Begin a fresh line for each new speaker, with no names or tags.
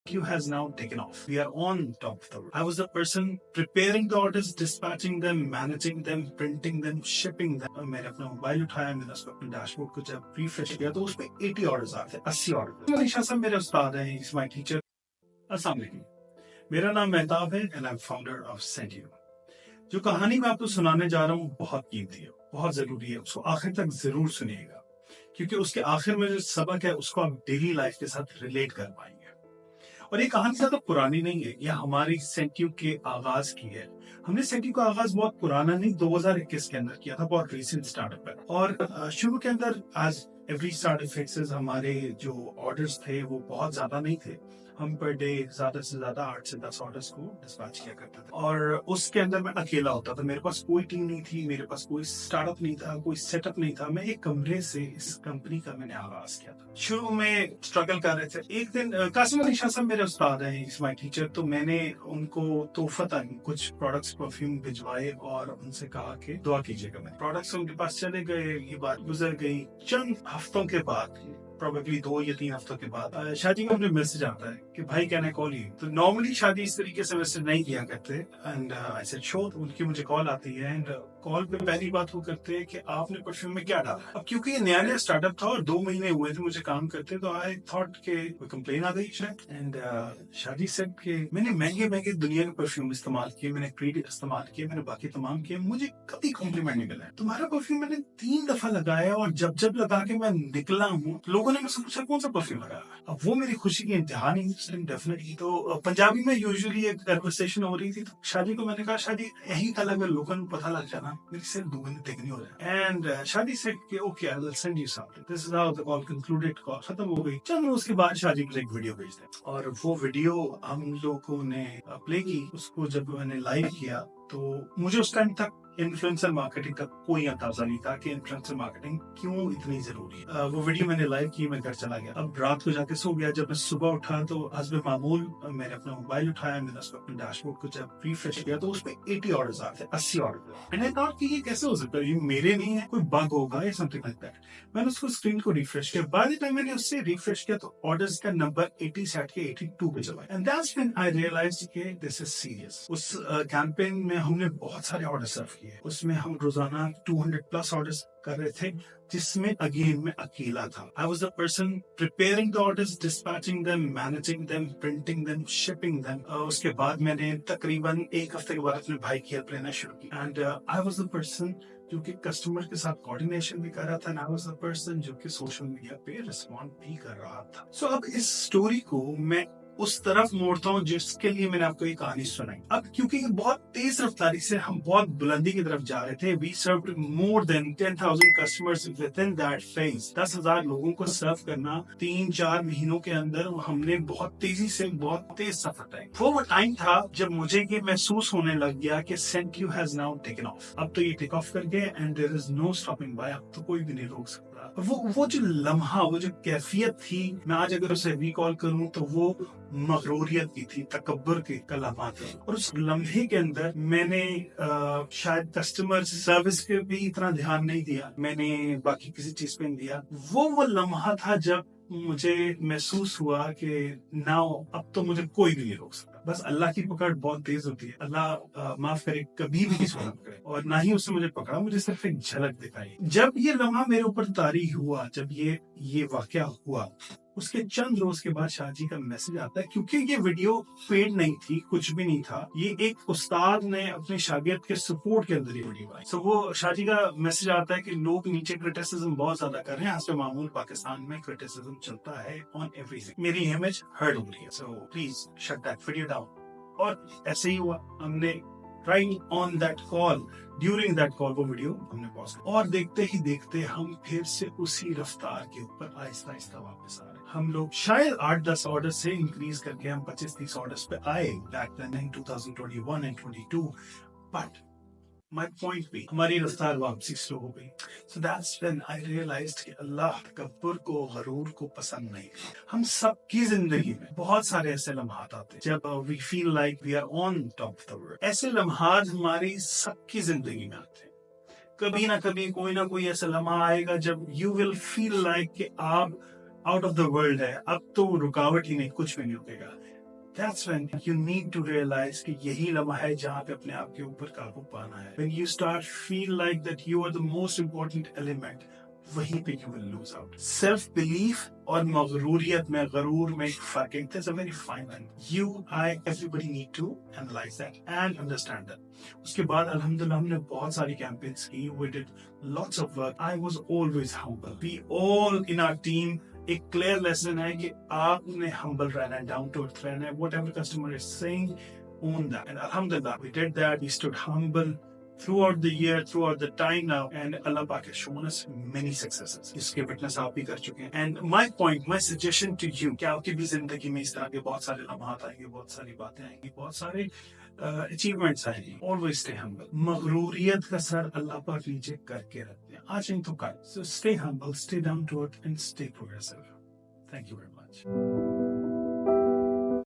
Q has now taken off. We are on top of the world. I was the person preparing the orders, dispatching them, managing them, printing them, shipping them. मैंने अपना mobile उठाया, मैंने उसको अपने dashboard को जब refresh किया तो उसमें 80 ऑर्डर्स आते, 80 ऑर्डर। मनीषा साहब मेरे उस्ताद हैं, इज माय टीचर। अस्सलाम वालेकुम, मेरा नाम मेहताब है and I am founder of Sentio. जो कहानी मैं आपको सुनाने जा रहा हूँ बहुत कीमती है, बहुत जरूरी है, उसको आखिर तक जरूर सुनिएगा, क्योंकि उसके आखिर में जो सबक है उसको आप डेली लाइफ के साथ रिलेट कर पाएंगे। और ये कहानी ज्यादा पुरानी नहीं है, ये हमारी सेंटियो के आगाज की है। हमने सेंटियो का आगाज बहुत पुराना नहीं, 2021 के अंदर किया था, बहुत रीसेंट स्टार्टअप है। और शुरू के अंदर आज एवरी स्टार्टअप फेसेस हमारे जो ऑर्डर्स थे वो बहुत ज्यादा नहीं थे। हम पर डे ज्यादा से ज्यादा 8 से 10 ऑर्डर्स को डिस्पैच किया करते थे, और उसके अंदर मैं अकेला होता था। मेरे पास कोई टीम नहीं थी, मेरे पास कोई स्टार्टअप नहीं था, कोई सेटअप नहीं था। मैं एक कमरे से इस कंपनी का मैंने आगाज किया था। शुरू में स्ट्रगल कर रहे थे। एक दिन कासिम और शा साहब मेरे उस्ताद हैं, इज माय टीचर, तो मैंने उनको तोहफतन कुछ प्रोडक्ट्स परफ्यूम भिजवाए और उनसे कहा कि दुआ कीजिएगा। मैं प्रोडक्ट्स उनके पास चले गए, ये बात गुजर गई। चंद हफ्तों के बाद, प्रोबेबली 2 या 3 हफ्तों के बाद शादी का मुझे मैसेज आता है कि भाई कैन आई कॉल यू। तो नॉर्मली शादी इस तरीके से मैसेज नहीं किया करते, एंड आई सेड श्योर। उनकी मुझे कॉल आती है एंड कॉल पे पहली बात वो करते हैं कि आपने परफ्यूम में क्या डाला। अब क्योंकि ये नया नया स्टार्टअप था और 2 महीने हुए थे मुझे काम करते, तो आई थॉट के कोई कंप्लेन आ गई शायद। एंड शादी सेड के मैंने महंगे महंगे दुनिया के परफ्यूम इस्तेमाल किए, मैंने क्रीड इस्तेमाल किए, मैंने बाकी तमाम किए, मुझे कभी कॉम्प्लीमेंट नहीं मिला। तुम्हारा परफ्यूम मैंने 3 दफा लगाया और जब जब लगा के मैं निकला हूँ लोगों ने मुझसे पूछा कौन सा परफ्यूम लगाया। अब वो मेरी खुशी की इंतहा नहीं डेफिनेटली। तो पंजाबी में यूजुअली एक कन्वर्सेशन हो रही थी, तो शादी को मैंने कहा शादी यही कल अगर लोगों को पता लग जाना मेरी सिर्फ 2 घंटे देखनी हो जाए। एंड शादी से okay I will send you something. This is how the call concluded. Call खत्म हो गई। चंद उसके बाद शादी मुझे एक वीडियो भेज दे, और वो वीडियो हम लोगों ने प्ले की। उसको जब मैंने लाइव किया तो मुझे उस टाइम तक इन्फ्लुएंसर मार्केटिंग का कोई अंदाजा नहीं था कि इन्फ्लुएंसर मार्केटिंग क्यों इतनी जरूरी है। वो वीडियो मैंने लाइव की, मैं घर चला गया। अब रात को जाके सो गया। जब मैं सुबह उठा तो हस्बे मामूल मैंने अपना मोबाइल उठाया, मैंने उसको अपने डैशबोर्ड को जब रिफ्रेश किया तो उसमें 80 ऑर्डर्स आते, 80 ऑर्डर। एंड आई थॉट कि ये कैसे हो सकता है, ये मेरे नहीं है, कोई बग होगा या समथिंग लाइक दैट। मैंने उसको स्क्रीन को रिफ्रेश किया। बाय द टाइम मैंने उससे रिफ्रेश किया तो ऑर्डर्स का नंबर 80 से हट के 82 पे चला। And that's when I realized कि दिस इज सीरियस। उस कैंपेन में हमने बहुत सारे ऑर्डर सर्व किए। उसमें हम रोजाना 200 प्लस ऑर्डर्स कर रहे थे, जिसमें अगेन मैं अकेला था। I was the person preparing the orders, dispatching them, managing them, printing them, shipping them. उसके बाद मैंने तकरीबन 1 हफ्ते के बाद अपने भाई की हेल्प लेना शुरू की। And I was the person जो कि कस्टमर के साथ कोऑर्डिनेशन भी कर रहा था, आई वाज द पर्सन जो कि सोशल मीडिया पे रिस्पॉन्ड भी कर रहा था। सो अब इस स्टोरी को मैं उस तरफ मोड़ता हूँ जिसके लिए मैंने आपको ये कहानी सुनाई। अब क्योंकि बहुत तेज रफ्तारी से हम बहुत बुलंदी की तरफ जा रहे थे, we served more than 10,000 customers within that phase. 10,000 लोगों को सर्व करना 3-4 महीनों के अंदर हमने बहुत तेजी से, बहुत तेज सफर तय। वो टाइम था जब मुझे ये महसूस होने लग गया कि Sentio has now taken off. अब तो ये टेक ऑफ कर गए and there is no stopping by. अब तो कोई भी नहीं रोक सकता। वो जो लम्हा, वो जो कैफियत थी, मैं आज अगर उसे रिकॉल करूं तो वो मगरूरियत की थी, तकब्बुर की लम्हा था। और उस लम्हे के अंदर मैंने शायद कस्टमर सर्विस पे भी इतना ध्यान नहीं दिया, मैंने बाकी किसी चीज पे नहीं दिया। वो लम्हा था जब मुझे महसूस हुआ कि नाउ अब तो मुझे कोई भी नहीं रोक सकता। बस अल्लाह की पकड़ बहुत तेज होती है। अल्लाह माफ करे, कभी भी किसी को ना पकड़े, और ना ही उसने मुझे पकड़ा, मुझे सिर्फ एक झलक दिखाई। जब ये लम्हा मेरे ऊपर तारी हुआ, जब ये वाकया हुआ, उसके चंद रोज के बाद शाह जी का मैसेज आता है। क्योंकि ये वीडियो पेड नहीं थी, कुछ भी नहीं था, ये एक उस्ताद ने अपने शागिर्द के सपोर्ट के अंदर ये वीडियो आई। सो वो शाह जी का मैसेज आता है कि लोग नीचे क्रिटिसिज्म बहुत ज्यादा कर रहे हैं। आज मामूल पाकिस्तान में क्रिटिसिज्म चलता है ऑन एवरीथिंग। मेरी इमेज हर्ट हो रही है, so please shut that video down. और ऐसे ही हुआ। हमने right on that call, during that call वो वीडियो हमने पॉज किया, और देखते ही देखते हम फिर से उसी रफ्तार के ऊपर आहिस्ता आहिस्ता वापस आ रहे। हम लोग शायद 8-10 ऑर्डर से इंक्रीज करके हम 25-30 ऑर्डर्स पे आए back then in 2021 and 22। But my point भी, हमारी रफ्तार वापसी स्लो हो गई। So that's when I realized कि अल्लाह तकब्बुर को, गरूर को पसंद नहीं। हम सबकी जिंदगी में बहुत सारे ऐसे लम्हात आते हैं जब we feel like we are on top of the world. ऐसे लम्हात हमारी सबकी जिंदगी में आते हैं। कभी ना कभी कोई ना कोई ऐसा लम्हा आएगा जब यू विल फील लाइक कि आप आउट ऑफ द वर्ल्ड है, अब तो रुकावट ही नहीं, कुछ भी नहीं रुकेगा। That's when you need to realize کہ یہی لمحہ ہے جہاں پہ اپنے آپ کے اوپر قابو پانا ہے. When you start feel like that you are the most important element, وہیں پہ you will lose out. Self belief اور مغروریت میں غرور میں ایک فرق ہے. There's a very fine line. You, I, everybody need to analyze that and understand that. اس کے بعد الحمدللہ ہم نے بہت ساری کیمپینز کی. We did lots of work. I was always humble. We all in our team ایک کلیئر لیسن ہے کہ آپ نے ہمبل رہنا ہے, ڈاؤن ٹو ارتھ رہنا ہے. Whatever customer is seeing, own that. And alhamdulillah, we did that. We stood humble throughout the year, throughout the time now. And Allah Pak has shown us many successes. اس کے witness آپ بھی کر چکے ہیں. And my point, my suggestion to you, کہ آپ کی بھی زندگی میں اس طرح کے بہت سارے لمحات آئیں گے, بہت ساری باتیں آئیں گی, بہت سارے اچیومنٹس آئیں گی. Always stay humble. مغروریت کا سر اللہ پاک نیچے کر کے رکھتے ہیں. آج نہیں تو کل. So stay humble, stay down to earth and stay progressive. Thank you very much.